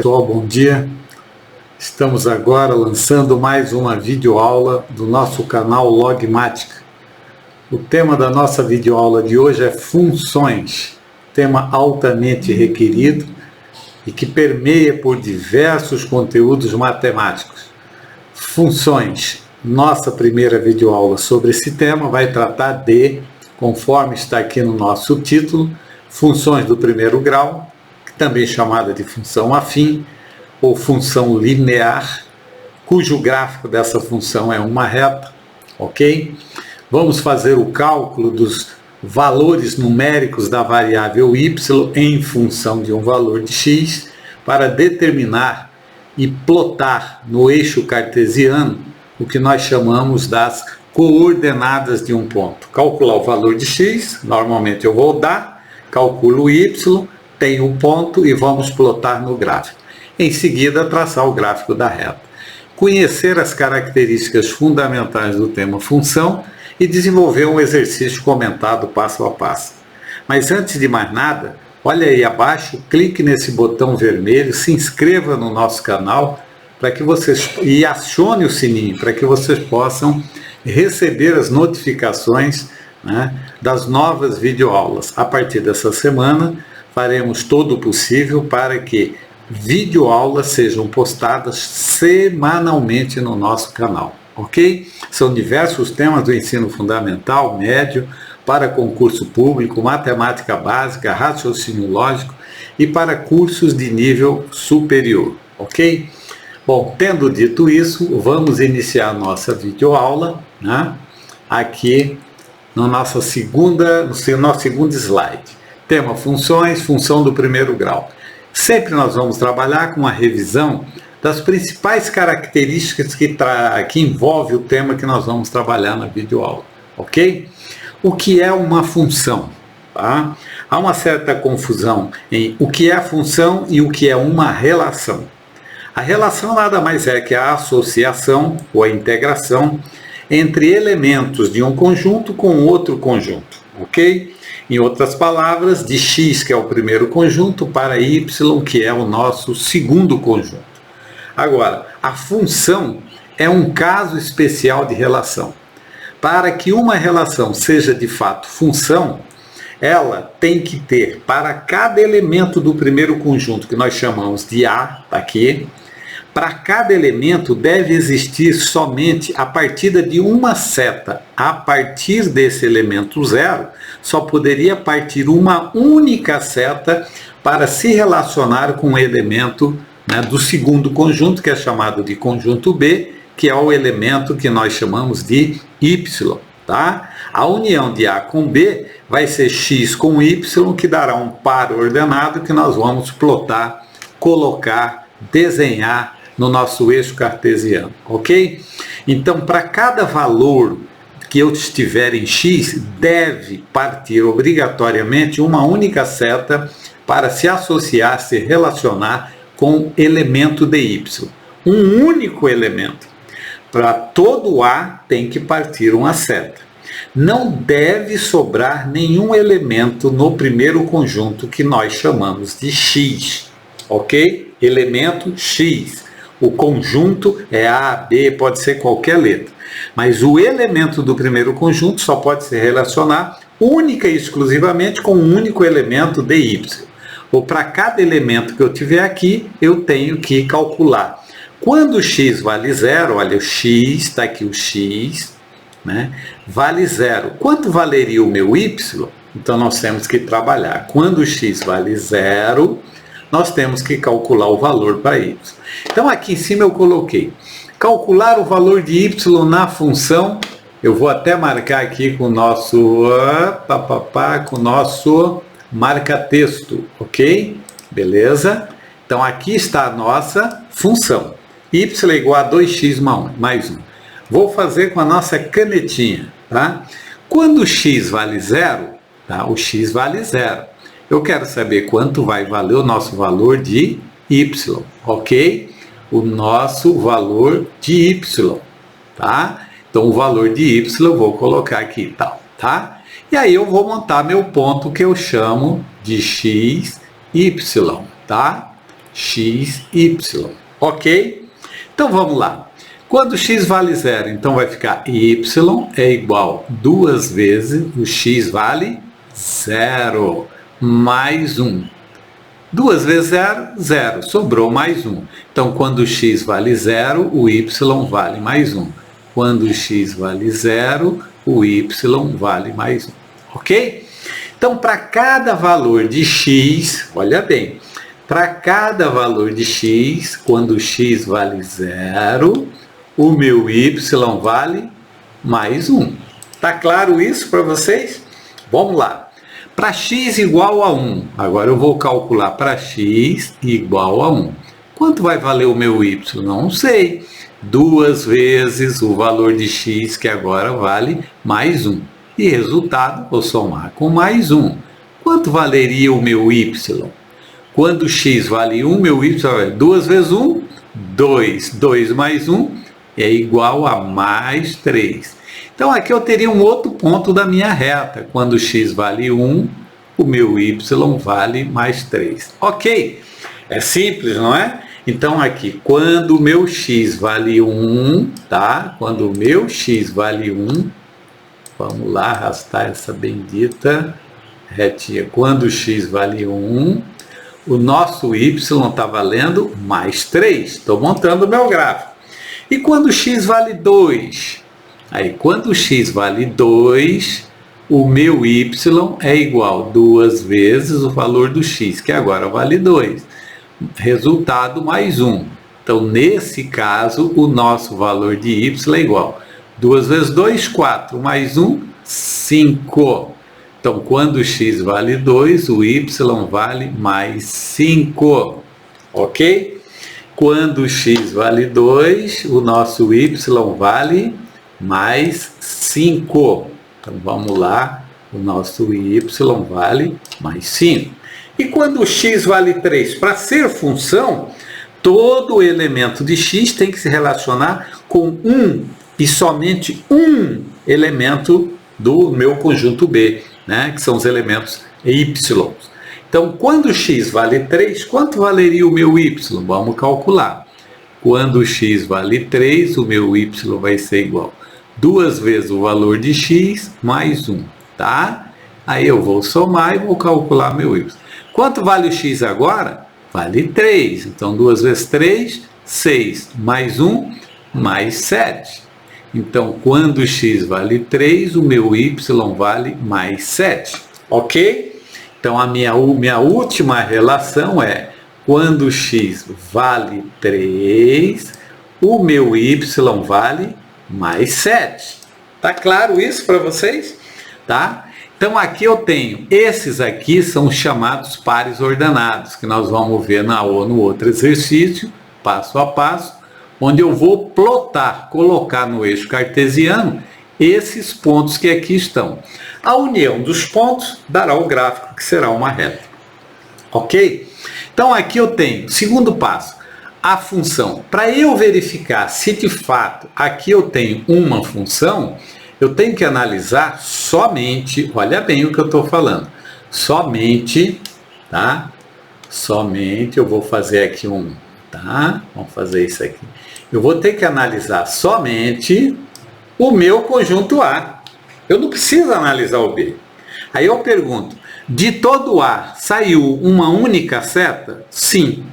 Pessoal, bom dia. Estamos agora lançando mais uma videoaula do nosso canal Logmática. O tema da nossa videoaula de hoje é funções, tema altamente requerido e que permeia por diversos conteúdos matemáticos. Funções. Nossa primeira videoaula sobre esse tema vai tratar de, conforme está aqui no nosso título, funções do primeiro grau, também chamada de função afim ou função linear, cujo gráfico dessa função é uma reta, ok? Vamos fazer o cálculo dos valores numéricos da variável y em função de um valor de x para determinar e plotar no eixo cartesiano o que nós chamamos das coordenadas de um ponto. Calcular o valor de x, normalmente eu vou dar, calculo y, tenho um ponto e vamos plotar no gráfico. Em seguida, traçar o gráfico da reta. Conhecer as características fundamentais do tema função e desenvolver um exercício comentado passo a passo. Mas antes de mais nada, olha aí abaixo, clique nesse botão vermelho, se inscreva no nosso canal para que vocês e acione o sininho para que vocês possam receber as notificações, né, das novas videoaulas. A partir dessa semana, faremos todo o possível para que videoaulas sejam postadas semanalmente no nosso canal, ok? São diversos temas do ensino fundamental, médio, para concurso público, matemática básica, raciocínio lógico e para cursos de nível superior, ok? Bom, tendo dito isso, vamos iniciar a nossa videoaula, né? Aqui no nosso segundo slide. Tema funções, função do primeiro grau. Sempre nós vamos trabalhar com a revisão das principais características que envolve o tema que nós vamos trabalhar na videoaula, ok? O que é uma função? Tá? Há uma certa confusão em o que é a função e o que é uma relação. A relação nada mais é que a associação ou a integração entre elementos de um conjunto com outro conjunto, ok? Em outras palavras, de x, que é o primeiro conjunto, para y, que é o nosso segundo conjunto. Agora, a função é um caso especial de relação. Para que uma relação seja de fato função, ela tem que ter, para cada elemento do primeiro conjunto, que nós chamamos de A, aqui, para cada elemento deve existir somente a partida de uma seta. A partir desse elemento zero, só poderia partir uma única seta para se relacionar com o elemento, né, do segundo conjunto, que é chamado de conjunto B, que é o elemento que nós chamamos de y. Tá? A união de A com B vai ser x com y, que dará um par ordenado que nós vamos plotar, colocar, desenhar no nosso eixo cartesiano, ok? Então, para cada valor que eu estiver em x, deve partir obrigatoriamente uma única seta para se associar, se relacionar com elemento de y. Um único elemento. Para todo A tem que partir uma seta. Não deve sobrar nenhum elemento no primeiro conjunto que nós chamamos de x, ok? Elemento x. O conjunto é A, B, pode ser qualquer letra. Mas o elemento do primeiro conjunto só pode se relacionar única e exclusivamente com um único elemento de y. Ou para cada elemento que eu tiver aqui, eu tenho que calcular. Quando x vale zero, olha, o x, está aqui o x, né, vale zero. Quanto valeria o meu y? Então, nós temos que trabalhar. Quando x vale zero, nós temos que calcular o valor para y. Então, aqui em cima eu coloquei calcular o valor de y na função. Eu vou até marcar aqui com o nosso marca-texto, ok? Beleza? Então, aqui está a nossa função. Y é igual a 2x mais 1. Vou fazer com a nossa canetinha, tá? Quando x vale zero, tá? O x vale zero. Eu quero saber quanto vai valer o nosso valor de y, ok? O nosso valor de y, tá? Então, o valor de y eu vou colocar aqui e tal, tá? E aí eu vou montar meu ponto que eu chamo de x, y, tá? x, y. Ok? Então vamos lá. Quando x vale 0, então vai ficar y é igual 2 vezes o x vale 0, mais 1. 2 vezes 0, 0. Sobrou mais 1. Então, quando x vale 0, o y vale mais 1. Quando x vale 0, o y vale mais 1. Ok? Então, para cada valor de x, olha bem, para cada valor de x, quando x vale 0, o meu y vale mais 1. Tá claro isso para vocês? Vamos lá. Para x igual a 1, agora eu vou calcular para x igual a 1. Quanto vai valer o meu y? Não sei. 2 vezes o valor de x, que agora vale mais 1. E resultado, vou somar com mais 1. Quanto valeria o meu y? Quando x vale 1, meu y é 2 vezes 1, 2. 2 mais 1 é igual a mais 3. Então, aqui eu teria um outro ponto da minha reta. Quando x vale 1, o meu y vale mais 3. Ok? É simples, não é? Então, aqui, quando o meu x vale 1, tá? Quando o meu x vale 1, vamos lá arrastar essa bendita retinha. Quando o x vale 1, o nosso y está valendo mais 3. Estou montando o meu gráfico. E quando o x vale 2? Aí, quando x vale 2, o meu y é igual a 2 vezes o valor do x, que agora vale 2. Resultado, mais 1. Então, nesse caso, o nosso valor de y é igual a 2 vezes 2, 4, mais 1, 5. Então, quando x vale 2, o y vale mais 5. Ok? Quando x vale 2, o nosso y vale mais 5. Então, vamos lá, o nosso y vale mais 5. E quando x vale 3? Para ser função, todo elemento de x tem que se relacionar com um e somente um elemento do meu conjunto B, né? Que são os elementos y. Então, quando x vale 3, quanto valeria o meu y? Vamos calcular. Quando x vale 3, o meu y vai ser igual a 2 vezes o valor de x mais 1, tá? Aí eu vou somar e vou calcular meu y. Quanto vale o x agora? Vale 3. Então, 2 vezes 3, 6. Mais 1, mais 7. Então, quando x vale 3, o meu y vale mais 7. Ok? Então, a minha última relação é quando x vale 3, o meu y vale mais 7. Tá claro isso para vocês? Tá? Então, aqui eu tenho, esses aqui são os chamados pares ordenados, que nós vamos ver no outro exercício, passo a passo, onde eu vou plotar, colocar no eixo cartesiano, esses pontos que aqui estão. A união dos pontos dará o gráfico, que será uma reta. Ok? Então, aqui eu tenho, segundo passo, a função. Para eu verificar se de fato aqui eu tenho uma função, eu tenho que analisar somente, olha bem o que eu estou falando, somente, tá? Somente, eu vou fazer aqui tá? Vamos fazer isso aqui. Eu vou ter que analisar somente o meu conjunto A. Eu não preciso analisar o B. Aí eu pergunto, de todo A saiu uma única seta? Sim.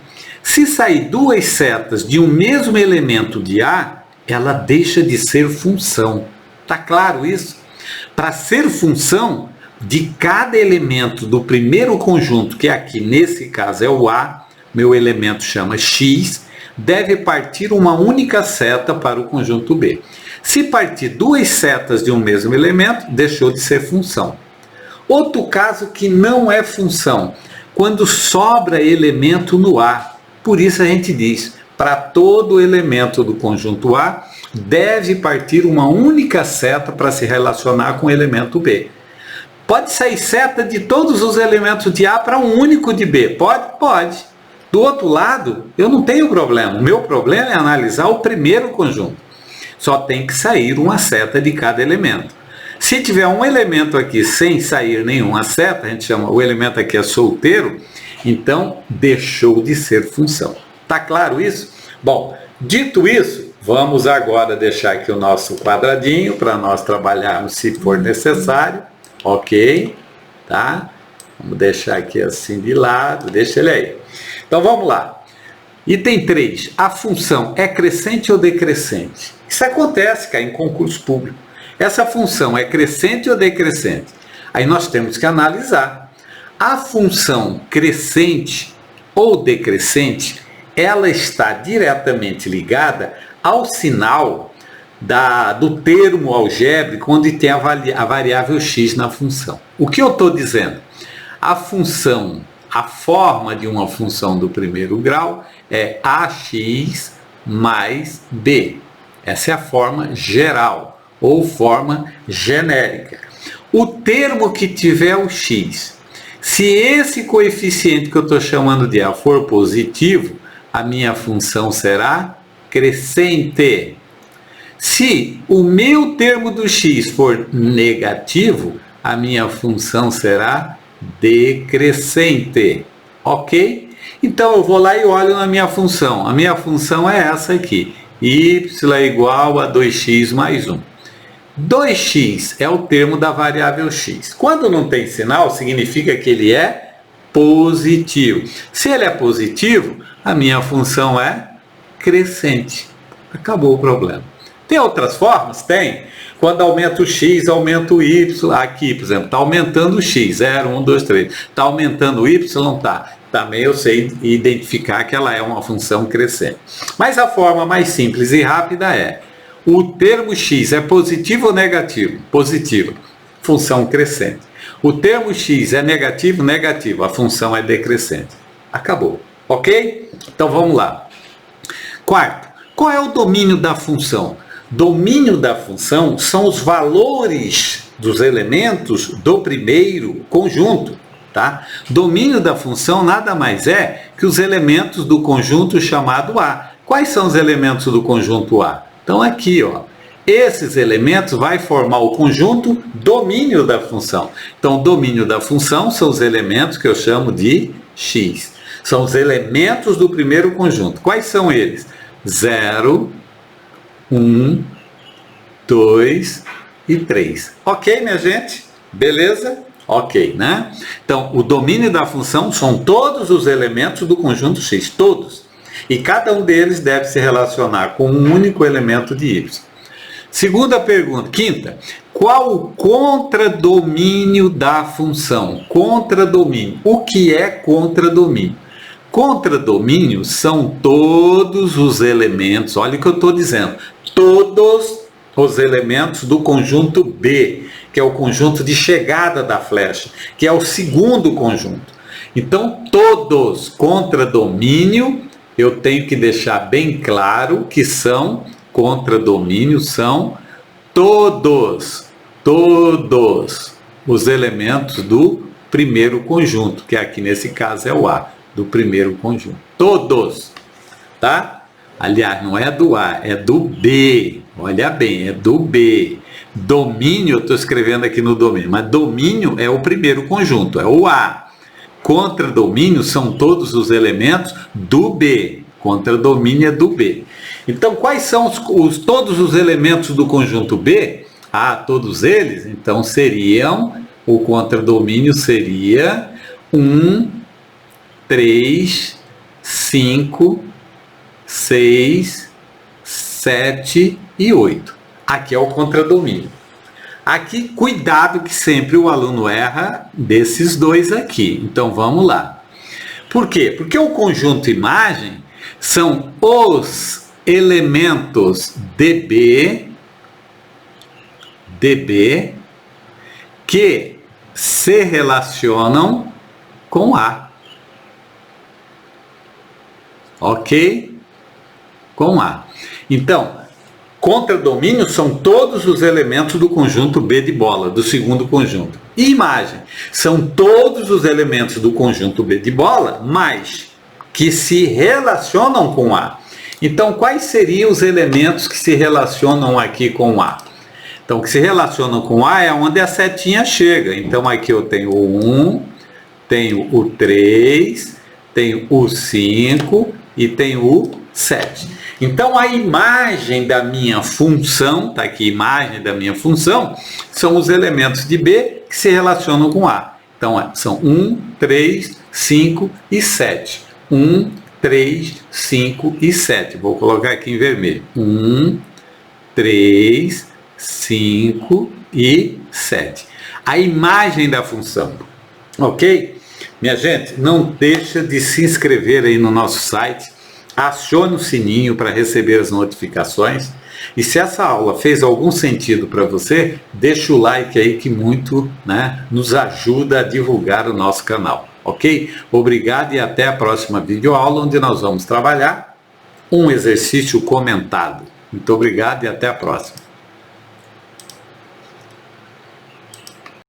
Se sair duas setas de um mesmo elemento de A, ela deixa de ser função. Tá claro isso? Para ser função, de cada elemento do primeiro conjunto, que aqui nesse caso é o A, meu elemento chama x, deve partir uma única seta para o conjunto B. Se partir duas setas de um mesmo elemento, deixou de ser função. Outro caso que não é função, quando sobra elemento no A. Por isso a gente diz, para todo elemento do conjunto A, deve partir uma única seta para se relacionar com o elemento B. Pode sair seta de todos os elementos de A para um único de B? Pode? Pode. Do outro lado, eu não tenho problema. O meu problema é analisar o primeiro conjunto. Só tem que sair uma seta de cada elemento. Se tiver um elemento aqui sem sair nenhuma seta, a gente chama, o elemento aqui é solteiro, Então, deixou de ser função. Tá claro isso? Bom, dito isso, vamos agora deixar aqui o nosso quadradinho para nós trabalharmos se for necessário. Ok? Tá? Vamos deixar aqui assim de lado, deixa ele aí. Então, vamos lá. Item 3. A função é crescente ou decrescente? Isso acontece, cara, em concurso público. Essa função é crescente ou decrescente? Aí nós temos que analisar. A função crescente ou decrescente, ela está diretamente ligada ao sinal do termo algébrico onde tem a variável x na função. O que eu estou dizendo? A forma de uma função do primeiro grau é ax mais b. Essa é a forma geral ou forma genérica. O termo que tiver o x, se esse coeficiente que eu estou chamando de a for positivo, a minha função será crescente. Se o meu termo do x for negativo, a minha função será decrescente. Ok? Então eu vou lá e olho na minha função. A minha função é essa aqui. Y é igual a 2x mais 1. 2x é o termo da variável x. Quando não tem sinal, significa que ele é positivo. Se ele é positivo, a minha função é crescente. Acabou o problema. Tem outras formas? Tem. Quando aumenta o x, aumenta o y. Aqui, por exemplo, está aumentando o x. 0, 1, 2, 3. Está aumentando o y? Está. Também eu sei identificar que ela é uma função crescente. Mas a forma mais simples e rápida é: o termo x é positivo ou negativo? Positivo. Função crescente. O termo x é negativo? Negativo. A função é decrescente. Acabou. Ok? Então vamos lá. Quarto, qual é o domínio da função? Domínio da função são os valores dos elementos do primeiro conjunto. Tá? Domínio da função nada mais é que os elementos do conjunto chamado A. Quais são os elementos do conjunto A? Então aqui, ó, esses elementos vai formar o conjunto domínio da função. Então o domínio da função são os elementos que eu chamo de x. São os elementos do primeiro conjunto. Quais são eles? 0, 1, 2 e 3. Ok, minha gente? Beleza? Ok, né? Então, o domínio da função são todos os elementos do conjunto x, todos. E cada um deles deve se relacionar com um único elemento de y. Segunda pergunta, quinta. Qual o contradomínio da função? Contradomínio. O que é contradomínio? Contradomínio são todos os elementos, olha o que eu estou dizendo, todos os elementos do conjunto B, que é o conjunto de chegada da flecha, que é o segundo conjunto. Então, todos contradomínio, eu tenho que deixar bem claro que são contradomínio, são todos os elementos do primeiro conjunto, que aqui nesse caso é o A, do primeiro conjunto. Todos, tá? Aliás, não é do A, é do B. Olha bem, é do B. Domínio, eu estou escrevendo aqui no domínio, mas domínio é o primeiro conjunto, é o A. Contradomínio são todos os elementos do B. Contradomínio é do B. Então, quais são todos os elementos do conjunto B? Ah, todos eles? Então, o contradomínio seria 1, 3, 5, 6, 7 e 8. Aqui é o contradomínio. Aqui, cuidado que sempre o aluno erra desses dois aqui. Então, vamos lá. Por quê? Porque o conjunto imagem são os elementos DB que se relacionam com A. Ok? Com A. Então, contradomínio são todos os elementos do conjunto B de bola, do segundo conjunto. E imagem são todos os elementos do conjunto B de bola, mas que se relacionam com A. Então, quais seriam os elementos que se relacionam aqui com A? Então, que se relacionam com A é onde a setinha chega. Então, aqui eu tenho o 1, tenho o 3, tenho o 5 e tenho o 7. Então a imagem da minha função, tá aqui, imagem da minha função, são os elementos de B que se relacionam com A. Então são 1, 3, 5 e 7. 1, 3, 5 e 7. Vou colocar aqui em vermelho. 1, 3, 5 e 7. A imagem da função. Ok? Minha gente, não deixa de se inscrever aí no nosso site. Acione o sininho para receber as notificações. E se essa aula fez algum sentido para você, deixa o like aí que muito, nos ajuda a divulgar o nosso canal. Ok? Obrigado e até a próxima videoaula, onde nós vamos trabalhar um exercício comentado. Muito obrigado e até a próxima.